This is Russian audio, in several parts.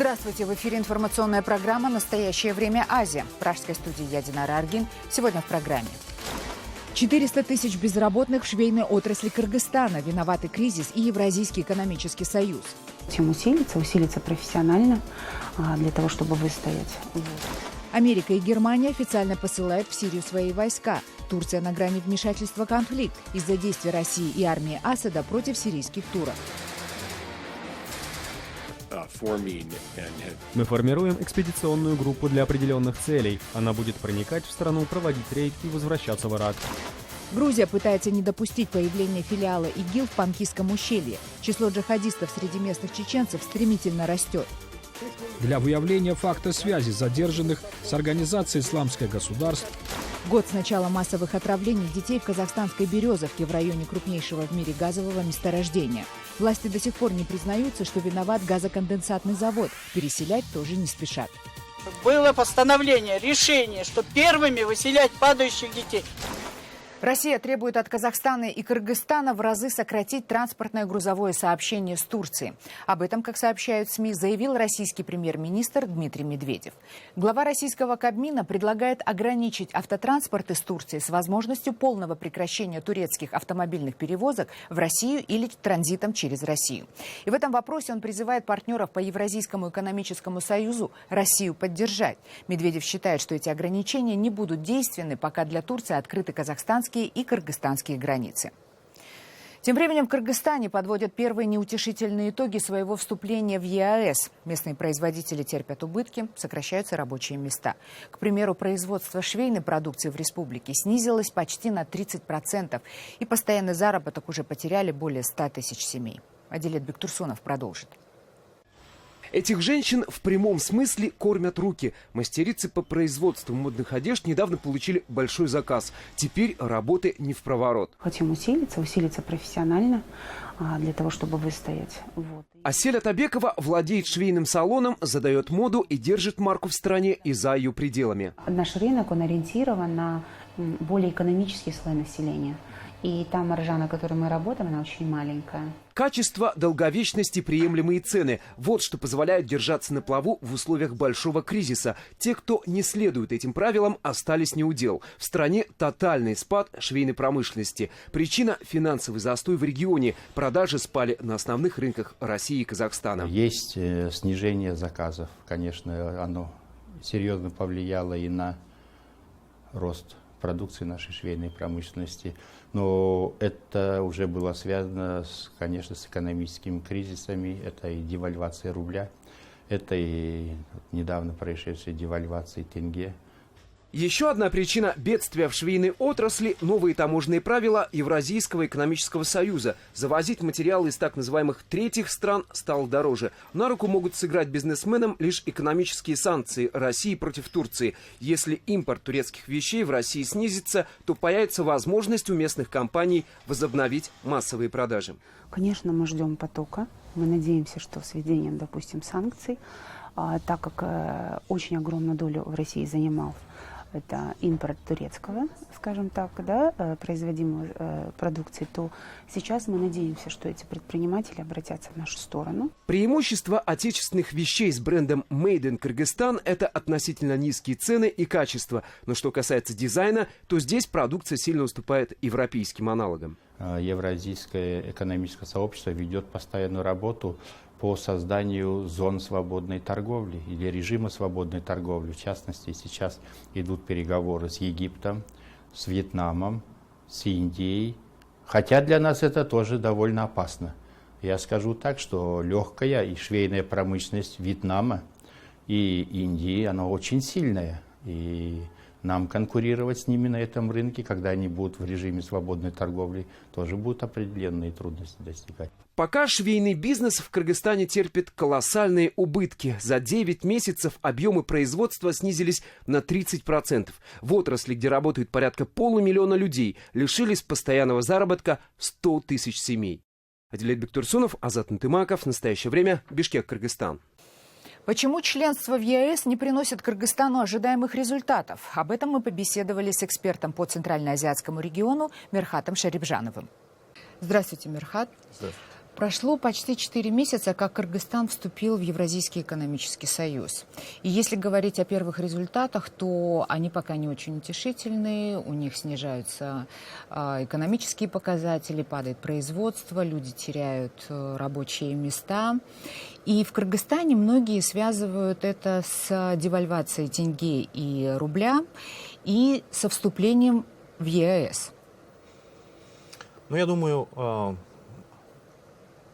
Здравствуйте! В эфире информационная программа «Настоящее время Азия». В пражской студии я, Динара Аргин. Сегодня в программе. 400 тысяч безработных в швейной отрасли Кыргызстана. Виноваты кризис и Евразийский экономический союз. Чем усилиться профессионально для того, чтобы выстоять. Америка и Германия официально посылают в Сирию свои войска. Турция на грани вмешательства в конфликт из-за действий России и армии Асада против сирийских турок. Мы формируем экспедиционную группу для определенных целей. Она будет проникать в страну, проводить рейд и возвращаться в Ирак. Грузия пытается не допустить появления филиала ИГИЛ в Панкисском ущелье. Число джихадистов среди местных чеченцев стремительно растет. Для выявления факта связи задержанных с организацией «Исламское государство». Год с начала массовых отравлений детей в казахстанской Березовке в районе крупнейшего в мире газового месторождения. Власти до сих пор не признаются, что виноват газоконденсатный завод. Переселять тоже не спешат. Было постановление, решение, что первыми выселять падающих детей. Россия требует от Казахстана и Кыргызстана в разы сократить транспортное грузовое сообщение с Турцией. Об этом, как сообщают СМИ, заявил российский премьер-министр Дмитрий Медведев. Глава российского Кабмина предлагает ограничить автотранспорт из Турции с возможностью полного прекращения турецких автомобильных перевозок в Россию или транзитом через Россию. И в этом вопросе он призывает партнеров по Евразийскому экономическому союзу Россию поддержать. Медведев считает, что эти ограничения не будут действенны, пока для Турции открыты казахстанские и кыргызстанские границы. Тем временем в Кыргызстане подводят первые неутешительные итоги своего вступления в ЕАЭС. Местные производители терпят убытки, сокращаются рабочие места. К примеру, производство швейной продукции в республике снизилось почти на 30%, и постоянный заработок уже потеряли более 100 тысяч семей. Адилет Бектурсунов продолжит. Этих женщин в прямом смысле кормят руки. Мастерицы по производству модных одежд недавно получили большой заказ. Теперь работы не впроворот. Хотим усилиться профессионально для того, чтобы выстоять. Асель Атабекова владеет швейным салоном, задает моду и держит марку в стране и за ее пределами. Наш рынок, он ориентирован на более экономический слой населения. И та маржа, на которой мы работаем, она очень маленькая. Качество, долговечность и приемлемые цены – вот что позволяет держаться на плаву в условиях большого кризиса. Те, кто не следует этим правилам, остались неудел. В стране тотальный спад швейной промышленности. Причина – финансовый застой в регионе. Продажи спали на основных рынках России и Казахстана. Есть снижение заказов. Конечно, оно серьезно повлияло и на рост продукции нашей швейной промышленности. Но это уже было связано, конечно, с экономическими кризисами. Это и девальвация рубля, это и недавно происшедшая девальвация тенге. Еще одна причина бедствия в швейной отрасли – новые таможенные правила Евразийского экономического союза. Завозить материалы из так называемых третьих стран стало дороже. На руку могут сыграть бизнесменам лишь экономические санкции России против Турции. Если импорт турецких вещей в России снизится, то появится возможность у местных компаний возобновить массовые продажи. Конечно, мы ждем потока. Мы надеемся, что с введением, допустим, санкций, так как очень огромную долю в России занимал это импорт турецкого, скажем так, производимой продукции, то сейчас мы надеемся, что эти предприниматели обратятся в нашу сторону. Преимущество отечественных вещей с брендом Made in Кыргызстан – это относительно низкие цены и качество. Но что касается дизайна, то здесь продукция сильно уступает европейским аналогам. Евразийское экономическое сообщество ведет постоянную работу по созданию зон свободной торговли или режима свободной торговли. В частности, сейчас идут переговоры с Египтом, с Вьетнамом, с Индией. Хотя для нас это тоже довольно опасно. Я скажу так, что легкая и швейная промышленность Вьетнама и Индии, она очень сильная. И нам конкурировать с ними на этом рынке, когда они будут в режиме свободной торговли, тоже будут определенные трудности достигать. Пока швейный бизнес в Кыргызстане терпит колоссальные убытки. За 9 месяцев объемы производства снизились на 30%. В отрасли, где работает порядка 500 000 людей, лишились постоянного заработка 100 тысяч семей. Адилет Бектурсунов, Азат Нтымаков. Настоящее время. Бишкек, Кыргызстан. Почему членство в ЕАЭС не приносит Кыргызстану ожидаемых результатов? Об этом мы побеседовали с экспертом по Центральноазиатскому региону Мирхатом Шарипжановым. Здравствуйте, Мирхат. Здравствуйте. Прошло почти 4 месяца, как Кыргызстан вступил в Евразийский экономический союз. И если говорить о первых результатах, то они пока не очень утешительные. У них снижаются экономические показатели, падает производство, люди теряют рабочие места. И в Кыргызстане многие связывают это с девальвацией тенге и рубля и со вступлением в ЕАЭС. Ну, я думаю,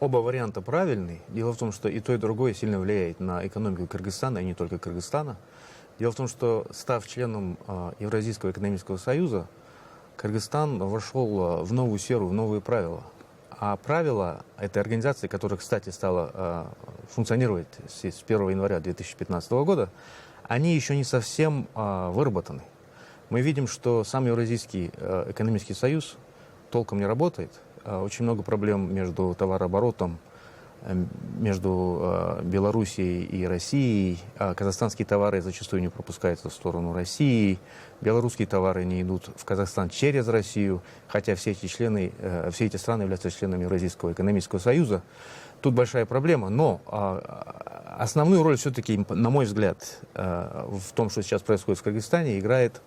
оба варианта правильны. Дело в том, что и то, и другое сильно влияет на экономику Кыргызстана, и не только Кыргызстана. Дело в том, что, став членом Евразийского экономического союза, Кыргызстан вошел в новую сферу, в новые правила. А правила этой организации, которая, кстати, стала функционировать с 1 января 2015 года, они еще не совсем выработаны. Мы видим, что сам Евразийский экономический союз толком не работает. Очень много проблем между товарооборотом, между Белоруссией и Россией. Казахстанские товары зачастую не пропускаются в сторону России. Белорусские товары не идут в Казахстан через Россию, хотя все эти страны являются членами Евразийского экономического союза. Тут большая проблема, но основную роль все-таки, на мой взгляд, в том, что сейчас происходит в Кыргызстане, играет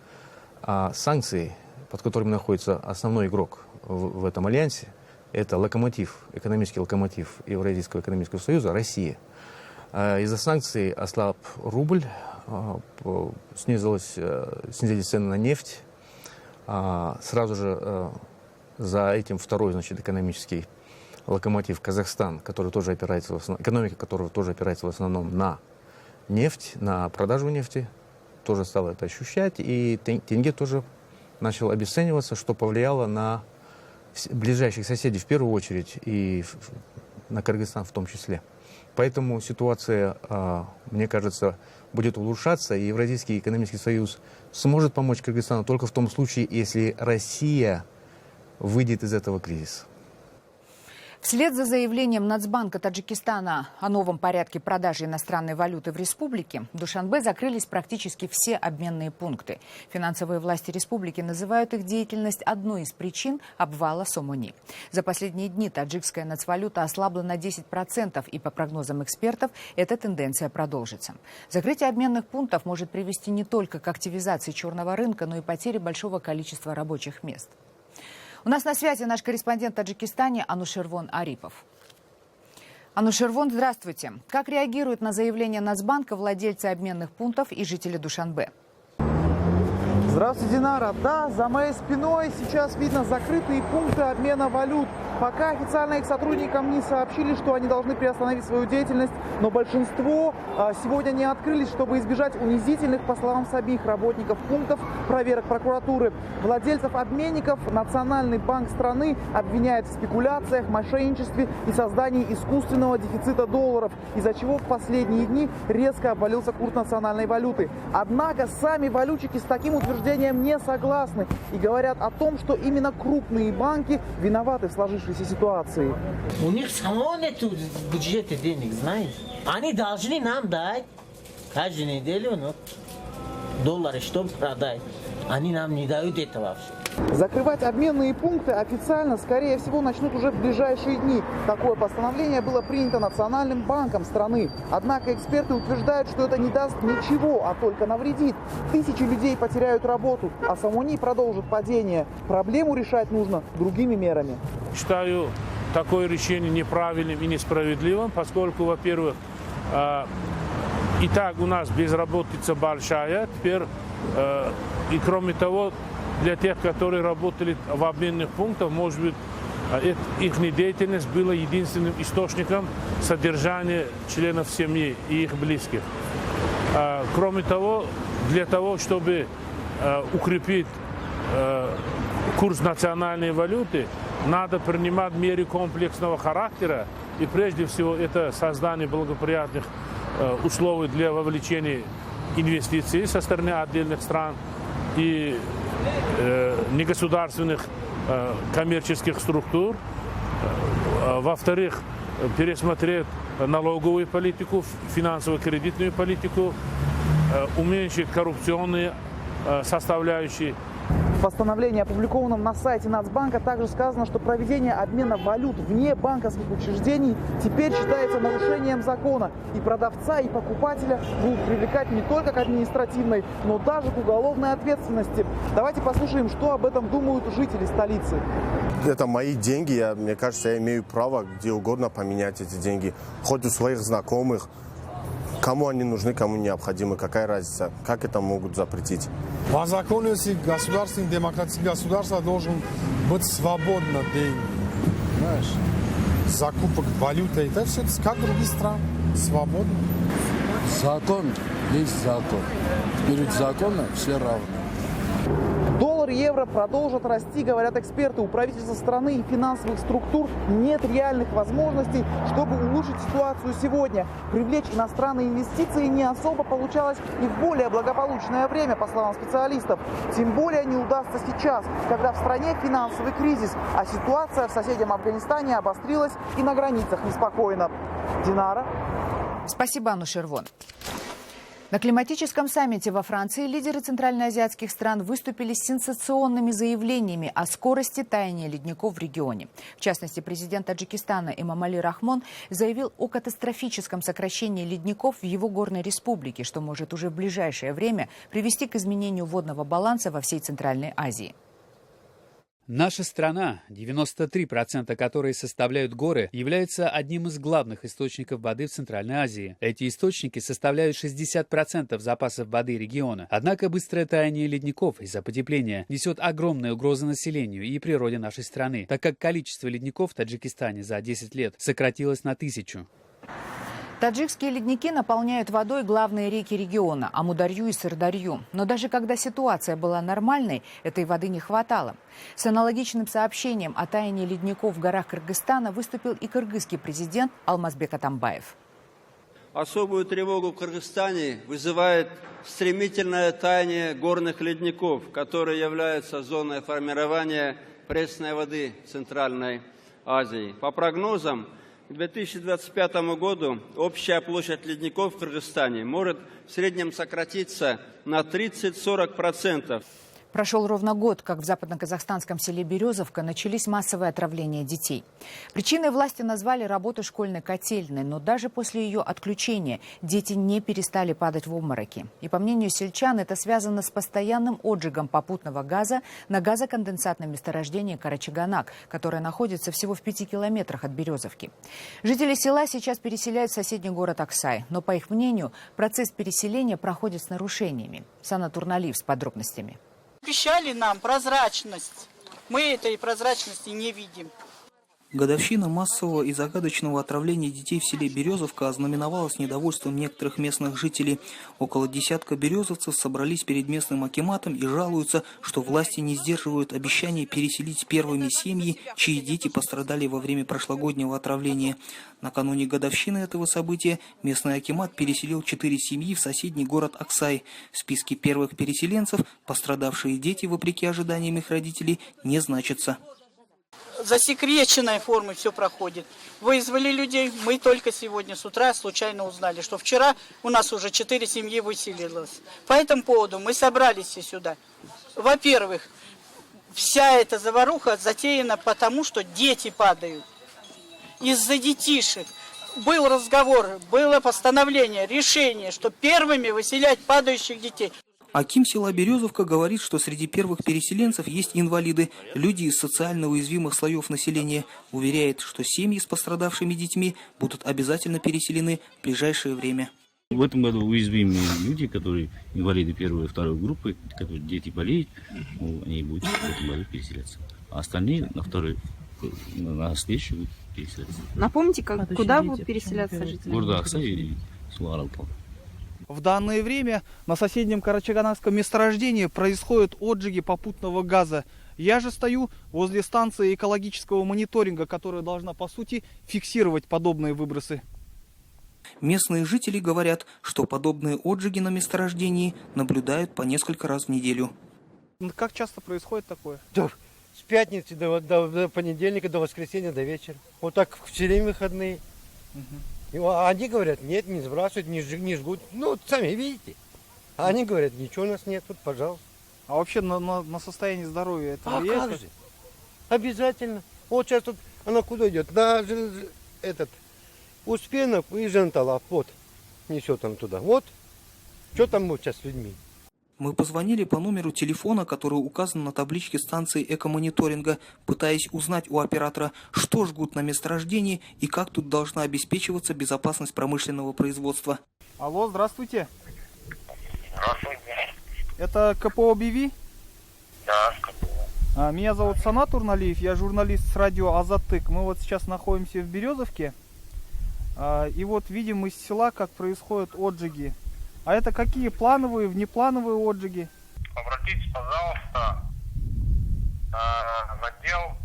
санкции, под которыми находится основной игрок в этом альянсе. Это локомотив, экономический локомотив Евразийского экономического союза, Россия. Из-за санкций ослаб рубль, снизились цены на нефть. Сразу же за этим второй, экономический локомотив Казахстан, который тоже опирается экономика которого тоже опирается в основном на нефть, на продажу нефти, тоже стал это ощущать. И тенге тоже начал обесцениваться, что повлияло на ближайших соседей в первую очередь и на Кыргызстан в том числе. Поэтому ситуация, мне кажется, будет улучшаться, и Евразийский экономический союз сможет помочь Кыргызстану только в том случае, если Россия выйдет из этого кризиса. Вслед за заявлением Нацбанка Таджикистана о новом порядке продажи иностранной валюты в республике, в Душанбе закрылись практически все обменные пункты. Финансовые власти республики называют их деятельность одной из причин обвала Сомони. За последние дни таджикская нацвалюта ослабла на 10%, и по прогнозам экспертов эта тенденция продолжится. Закрытие обменных пунктов может привести не только к активизации черного рынка, но и потере большого количества рабочих мест. У нас на связи наш корреспондент в Таджикистане Анушервон Арипов. Анушервон, здравствуйте. Как реагируют на заявление Нацбанка владельцы обменных пунктов и жители Душанбе? Здравствуйте, Динара. Да, за моей спиной сейчас видно закрытые пункты обмена валют. Пока официально их сотрудникам не сообщили, что они должны приостановить свою деятельность, но большинство сегодня не открылись, чтобы избежать унизительных, по словам самих работников пунктов, проверок прокуратуры. Владельцев обменников Национальный банк страны обвиняет в спекуляциях, мошенничестве и создании искусственного дефицита долларов, из-за чего в последние дни резко обвалился курс национальной валюты. Однако сами валютчики с таким утверждением не согласны и говорят о том, что именно крупные банки виноваты в сложившейся ситуации. У них самого нет бюджета денег, знаешь. Они должны нам дать каждую неделю доллары, чтобы продать. Они нам не дают этого вообще. Закрывать обменные пункты официально, скорее всего, начнут уже в ближайшие дни. Такое постановление было принято Национальным банком страны. Однако эксперты утверждают, что это не даст ничего, а только навредит. Тысячи людей потеряют работу, а Сомони продолжит падение. Проблему решать нужно другими мерами. Считаю такое решение неправильным и несправедливым, поскольку, во-первых, и так у нас безработица большая, теперь, и кроме того, для тех, которые работали в обменных пунктах, может быть, их деятельность была единственным источником содержания членов семьи и их близких. Кроме того, для того, чтобы укрепить курс национальной валюты, надо принимать меры комплексного характера, и прежде всего это создание благоприятных условий для вовлечения инвестиций со стороны отдельных стран и негосударственных коммерческих структур. Во-вторых, пересмотреть налоговую политику, финансово-кредитную политику, уменьшить коррупционные составляющие. В постановлении, опубликованном на сайте Нацбанка, также сказано, что проведение обмена валют вне банковских учреждений теперь считается нарушением закона. И продавца, и покупателя будут привлекать не только к административной, но даже к уголовной ответственности. Давайте послушаем, что об этом думают жители столицы. Это мои деньги, мне кажется, я имею право где угодно поменять эти деньги. Хоть у своих знакомых. Кому они нужны, кому необходимы, какая разница, как это могут запретить? По закону, если государственный демократическое государство должен быть свободно деньги. Знаешь, закупок валюты, это все как другие страны, свободно. Закон есть закон. Перед законом все равны. Доллар и евро продолжат расти, говорят эксперты. У правительства страны и финансовых структур нет реальных возможностей, чтобы улучшить ситуацию сегодня. Привлечь иностранные инвестиции не особо получалось и в более благополучное время, по словам специалистов. Тем более не удастся сейчас, когда в стране финансовый кризис, а ситуация в соседнем Афганистане обострилась и на границах неспокойно. Динара. Спасибо, Анушервон. На климатическом саммите во Франции лидеры центральноазиатских стран выступили с сенсационными заявлениями о скорости таяния ледников в регионе. В частности, президент Таджикистана Эмомали Рахмон заявил о катастрофическом сокращении ледников в его горной республике, что может уже в ближайшее время привести к изменению водного баланса во всей Центральной Азии. Наша страна, 93% которой составляют горы, является одним из главных источников воды в Центральной Азии. Эти источники составляют 60% запасов воды региона. Однако быстрое таяние ледников из-за потепления несет огромные угрозы населению и природе нашей страны, так как количество ледников в Таджикистане за 10 лет сократилось на 1000. Таджикские ледники наполняют водой главные реки региона – Амударью и Сырдарью. Но даже когда ситуация была нормальной, этой воды не хватало. С аналогичным сообщением о таянии ледников в горах Кыргызстана выступил и кыргызский президент Алмазбек Атамбаев. Особую тревогу в Кыргызстане вызывает стремительное таяние горных ледников, которые являются зоной формирования пресной воды в Центральной Азии. По прогнозам, к 2025 году общая площадь ледников в Кыргызстане может в среднем сократиться на 30-40%. Прошел ровно год, как в западно-казахстанском селе Березовка начались массовые отравления детей. Причиной власти назвали работу школьной котельной, но даже после ее отключения дети не перестали падать в обмороки. И по мнению сельчан, это связано с постоянным отжигом попутного газа на газоконденсатном месторождении Карачаганак, которое находится всего в 5 километрах от Березовки. Жители села сейчас переселяют в соседний город Аксай, но, по их мнению, процесс переселения проходит с нарушениями. Сана Турналиев с подробностями. Обещали нам прозрачность. Мы этой прозрачности не видим. Годовщина массового и загадочного отравления детей в селе Березовка ознаменовалась недовольством некоторых местных жителей. Около десятка березовцев собрались перед местным акиматом и жалуются, что власти не сдерживают обещания переселить первыми семьи, чьи дети пострадали во время прошлогоднего отравления. Накануне годовщины этого события местный акимат переселил 4 семьи в соседний город Аксай. В списке первых переселенцев пострадавшие дети, вопреки ожиданиям их родителей, не значатся. Засекреченной формы все проходит. Вызвали людей. Мы только сегодня с утра случайно узнали, что вчера у нас уже 4 семьи выселилось. По этому поводу мы собрались все сюда. Во-первых, вся эта заваруха затеяна потому, что дети падают. Из-за детишек. Был разговор, было постановление, решение, что первыми выселять падающих детей. Аким села Березовка говорит, что среди первых переселенцев есть инвалиды, люди из социально уязвимых слоев населения. Уверяет, что семьи с пострадавшими детьми будут обязательно переселены в ближайшее время. В этом году уязвимые люди, которые инвалиды первой и второй группы, которые дети болеют, они будут в этом году переселяться. А остальные на следующий будут переселяться. Напомните, куда будут переселяться жители? Города Аксай и Суларалтал. В данное время на соседнем карачаганакском месторождении происходят отжиги попутного газа. Я же стою возле станции экологического мониторинга, которая должна, по сути, фиксировать подобные выбросы. Местные жители говорят, что подобные отжиги на месторождении наблюдают по несколько раз в неделю. Как часто происходит такое? С пятницы до понедельника, до воскресенья, до вечера. Вот так все время выходные. Они говорят, нет, не сбрасывают, не жгут. Ну, сами видите. А они говорят, ничего у нас нет, вот, пожалуйста. А вообще на состояние здоровья это А влияет? как же? Обязательно. Вот сейчас тут она куда идет? На этот Успенов и Женталов. Вот. Несет там туда. Вот. Что там вот сейчас с людьми? Мы позвонили по номеру телефона, который указан на табличке станции экомониторинга, пытаясь узнать у оператора, что жгут на месторождении и как тут должна обеспечиваться безопасность промышленного производства. Алло, здравствуйте. Здравствуйте. Это КПО БИВИ? Да, КПО. Меня зовут Санат Турналиев, я журналист с радио Азаттык. Мы вот сейчас находимся в Березовке. И вот видим из села, как происходят отжиги. А это какие плановые, внеплановые отжиги? Обратитесь, пожалуйста, в отдел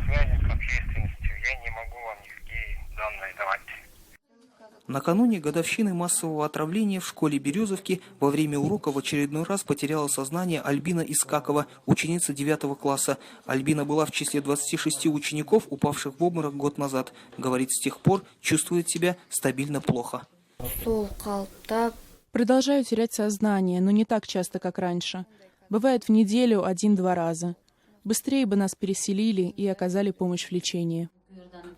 связи с общественностью. Я не могу вам никакие данные давать. Накануне годовщины массового отравления в школе Березовки во время урока в очередной раз потеряла сознание Альбина Искакова, ученица 9 класса. Альбина была в числе 26 учеников, упавших в обморок год назад. Говорит, с тех пор чувствует себя стабильно плохо. Продолжаю терять сознание, но не так часто, как раньше. Бывает в неделю 1-2 раза. Быстрее бы нас переселили и оказали помощь в лечении.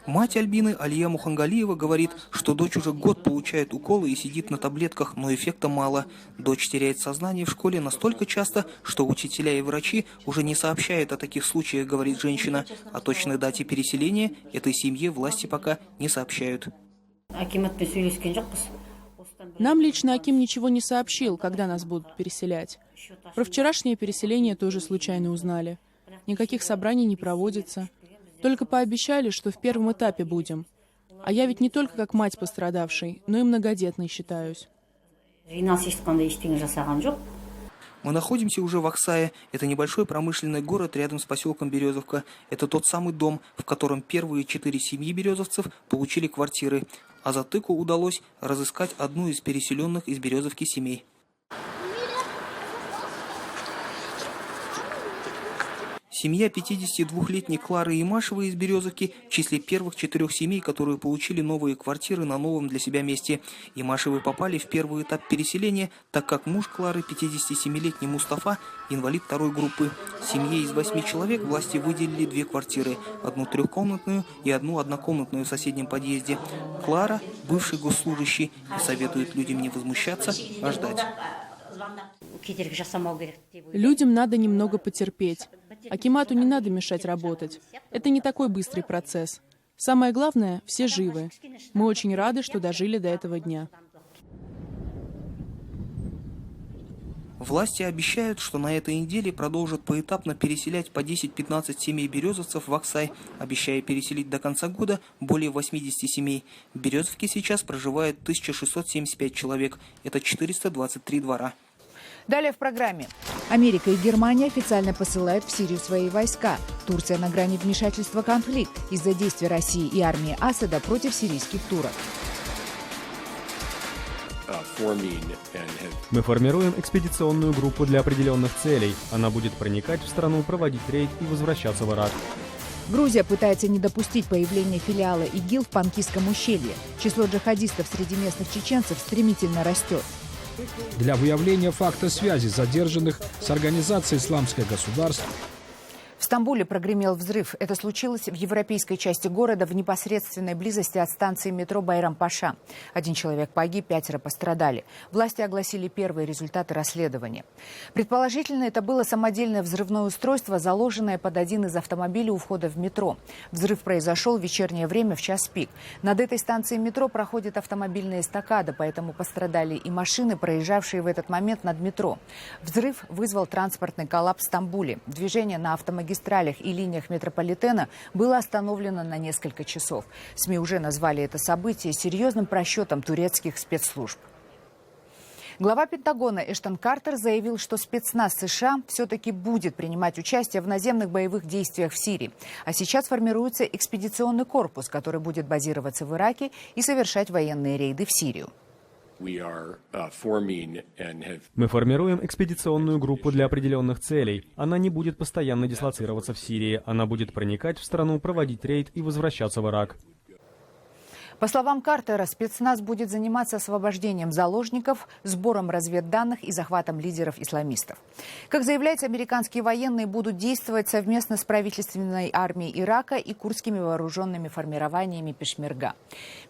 Мать Альбины, Алия Мухангалиева, говорит, что дочь уже год получает уколы и сидит на таблетках, но эффекта мало. Дочь теряет сознание в школе настолько часто, что учителя и врачи уже не сообщают о таких случаях, говорит женщина. О точной дате переселения этой семье власти пока не сообщают. Нам лично Аким ничего не сообщил, когда нас будут переселять. Про вчерашнее переселение тоже случайно узнали. Никаких собраний не проводится. Только пообещали, что в первом этапе будем. А я ведь не только как мать пострадавшей, но и многодетной считаюсь. Мы находимся уже в Аксае. Это небольшой промышленный город рядом с поселком Березовка. Это тот самый дом, в котором первые 4 семьи березовцев получили квартиры. А Затыку удалось разыскать одну из переселенных из Березовки семей. Семья 52-летней Клары Имашевой из Березовки в числе первых 4 семей, которые получили новые квартиры на новом для себя месте. Имашевы попали в первый этап переселения, так как муж Клары, 57-летний Мустафа, инвалид 2 группы. Семье из 8 человек власти выделили 2 квартиры, одну 3-комнатную и одну 1-комнатную в соседнем подъезде. Клара – бывший госслужащий и советует людям не возмущаться, а ждать. Людям надо немного потерпеть. Акимату не надо мешать работать. Это не такой быстрый процесс. Самое главное, все живы. Мы очень рады, что дожили до этого дня. Власти обещают, что на этой неделе продолжат поэтапно переселять по 10-15 семей березовцев в Аксай, обещая переселить до конца года более 80 семей. В Березовке сейчас проживает 1675 человек. Это 423 двора. Далее в программе. Америка и Германия официально посылают в Сирию свои войска. Турция на грани вмешательства в конфликт из-за действий России и армии Асада против сирийских турок. Мы формируем экспедиционную группу для определенных целей. Она будет проникать в страну, проводить рейд и возвращаться в Ирак. Грузия пытается не допустить появления филиала ИГИЛ в Панкисском ущелье. Число джихадистов среди местных чеченцев стремительно растет. Для выявления факта связи задержанных с организацией «Исламское государство» В Стамбуле прогремел взрыв. Это случилось в европейской части города в непосредственной близости от станции метро Байрам-Паша. 1 человек погиб, 5 пострадали. Власти огласили первые результаты расследования. Предположительно, это было самодельное взрывное устройство, заложенное под один из автомобилей у входа в метро. Взрыв произошел в вечернее время в час пик. Над этой станцией метро проходит автомобильная эстакада, поэтому пострадали и машины, проезжавшие в этот момент над метро. Взрыв вызвал транспортный коллапс в Стамбуле. Движение на автомагистралях и линиях метрополитена было остановлено на несколько часов. СМИ уже назвали это событие серьезным просчетом турецких спецслужб. Глава Пентагона Эштон Картер заявил, что спецназ США все-таки будет принимать участие в наземных боевых действиях в Сирии. А сейчас формируется экспедиционный корпус, который будет базироваться в Ираке и совершать военные рейды в Сирию. Мы формируем экспедиционную группу для определенных целей. Она не будет постоянно дислоцироваться в Сирии. Она будет проникать в страну, проводить рейд и возвращаться в Ирак. По словам Картера, спецназ будет заниматься освобождением заложников, сбором разведданных и захватом лидеров исламистов. Как заявляется, американские военные будут действовать совместно с правительственной армией Ирака и курдскими вооруженными формированиями Пешмерга.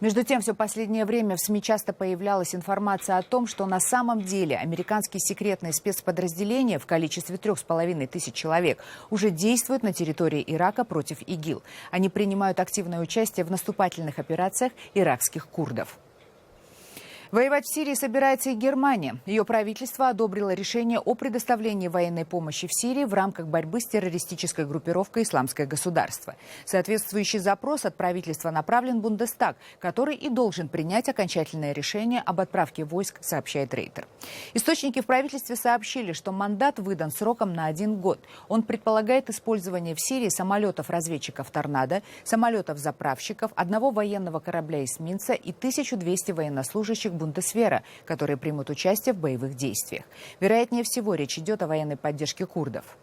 Между тем, все последнее время в СМИ часто появлялась информация о том, что на самом деле американские секретные спецподразделения в количестве 3500 человек уже действуют на территории Ирака против ИГИЛ. Они принимают активное участие в наступательных операциях иракских курдов. Воевать в Сирии собирается и Германия. Ее правительство одобрило решение о предоставлении военной помощи в Сирии в рамках борьбы с террористической группировкой «Исламское государство». Соответствующий запрос от правительства направлен в Бундестаг, который и должен принять окончательное решение об отправке войск, сообщает Рейтер. Источники в правительстве сообщили, что мандат выдан сроком на 1 год. Он предполагает использование в Сирии самолетов-разведчиков «Торнадо», самолетов-заправщиков, 1 военного корабля-эсминца и 1200 военнослужащих Бундесвера, которые примут участие в боевых действиях. Вероятнее всего, речь идет о военной поддержке курдов.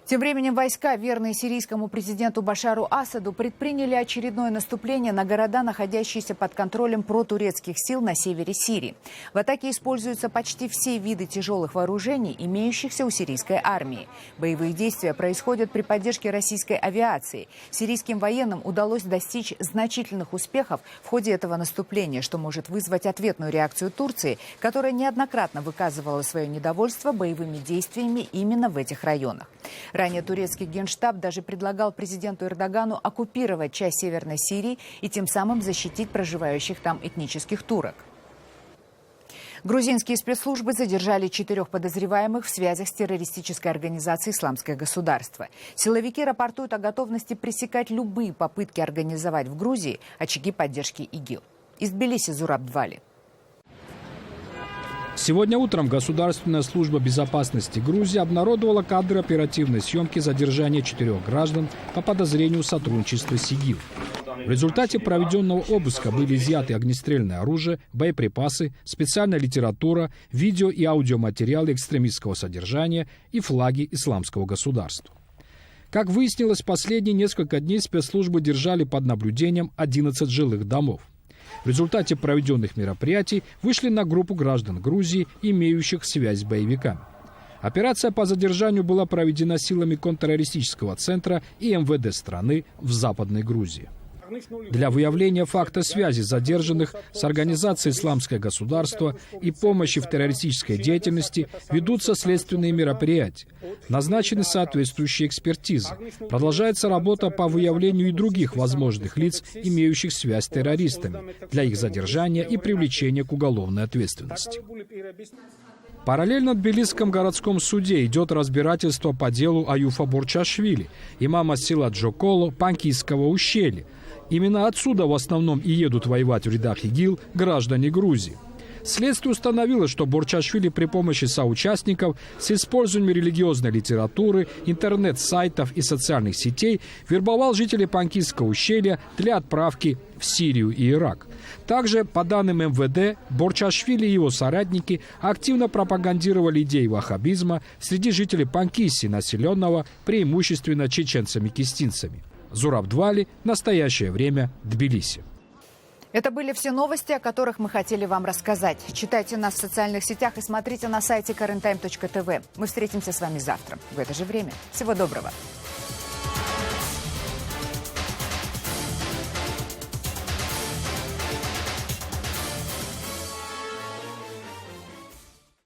Тем временем войска, верные сирийскому президенту Башару Асаду, предприняли очередное наступление на города, находящиеся под контролем протурецких сил на севере Сирии. В атаке используются почти все виды тяжелых вооружений, имеющихся у сирийской армии. Боевые действия происходят при поддержке российской авиации. Сирийским военным удалось достичь значительных успехов в ходе этого наступления, что может вызвать ответную реакцию Турции, которая неоднократно выказывала свое недовольство боевыми действиями именно в этих районах. Ранее турецкий генштаб даже предлагал президенту Эрдогану оккупировать часть Северной Сирии и тем самым защитить проживающих там этнических турок. Грузинские спецслужбы задержали 4 подозреваемых в связях с террористической организацией «Исламское государство». Силовики рапортуют о готовности пресекать любые попытки организовать в Грузии очаги поддержки ИГИЛ. Из Тбилиси Зураб Двали. Сегодня утром Государственная служба безопасности Грузии обнародовала кадры оперативной съемки задержания 4 граждан по подозрению в сотрудничестве с ИГИЛ. В результате проведенного обыска были изъяты огнестрельное оружие, боеприпасы, специальная литература, видео и аудиоматериалы экстремистского содержания и флаги Исламского государства. Как выяснилось, в последние несколько дней спецслужбы держали под наблюдением 11 жилых домов. В результате проведенных мероприятий вышли на группу граждан Грузии, имеющих связь с боевиками. Операция по задержанию была проведена силами контртеррористического центра и МВД страны в Западной Грузии. Для выявления факта связи задержанных с организацией «Исламское государство» и помощи в террористической деятельности ведутся следственные мероприятия. Назначены соответствующие экспертизы. Продолжается работа по выявлению и других возможных лиц, имеющих связь с террористами, для их задержания и привлечения к уголовной ответственности. Параллельно в Тбилисском городском суде идет разбирательство по делу Аюфа Борчашвили, имама села Джоколо Панкийского ущелья. Именно отсюда в основном и едут воевать в рядах ИГИЛ граждане Грузии. Следствие установило, что Борчашвили при помощи соучастников с использованием религиозной литературы, интернет-сайтов и социальных сетей вербовал жителей Панкийского ущелья для отправки в Сирию и Ирак. Также, по данным МВД, Борчашвили и его соратники активно пропагандировали идеи ваххабизма среди жителей Панкиси, населенного преимущественно чеченцами-кистинцами. Зураб Двали. Настоящее время. Тбилиси. Это были все новости, о которых мы хотели вам рассказать. Читайте нас в социальных сетях и смотрите на сайте currenttime.tv. Мы встретимся с вами завтра в это же время. Всего доброго.